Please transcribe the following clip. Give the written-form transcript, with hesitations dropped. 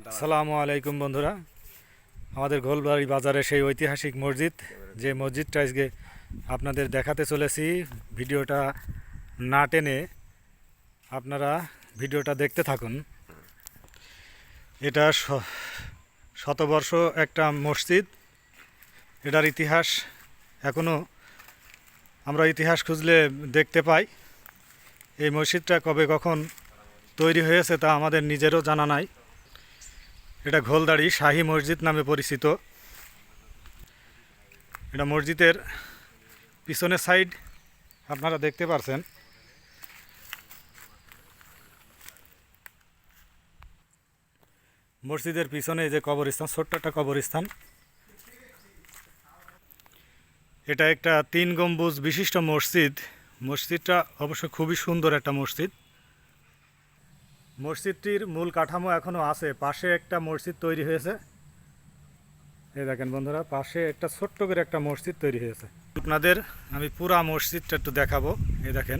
আসসালামু আলাইকুম বন্ধুরা, আমাদের গোলবাড়ি বাজারে সেই ঐতিহাসিক মসজিদ, যে মসজিদটা আজকে আপনাদের দেখাতে চলেছি। ভিডিওটা না টেনে আপনারা ভিডিওটা দেখতে থাকুন। এটা শতবর্ষ একটা মসজিদ। এটার ইতিহাস এখনও আমরা ইতিহাস খুঁজলে দেখতে পাই। এই মসজিদটা কবে কখন তৈরি হয়েছে তা আমাদের নিজেরও জানা নাই। এটা ঘোলদাড়ি শাহী মসজিদ নামে পরিচিত। এটা মসজিদের পিছনের সাইড আপনারা দেখতে পারছেন। মসজিদের পিছনে যে কবরস্থান, ছোট্ট একটা কবরস্থান। এটা একটা 3 গম্বুজ বিশিষ্ট মসজিদ। মসজিদটা অবশ্য খুবই সুন্দর একটা মসজিদ। মসজিদটির মূল কাঠামো এখনও আছে। পাশে একটা মসজিদ তৈরি হয়েছে। এই দেখেন বন্ধুরা, পাশে একটা ছোট্ট করে একটা মসজিদ তৈরি হয়েছে। আপনাদের আমি পুরা মসজিদটা একটু দেখাবো। এই দেখেন।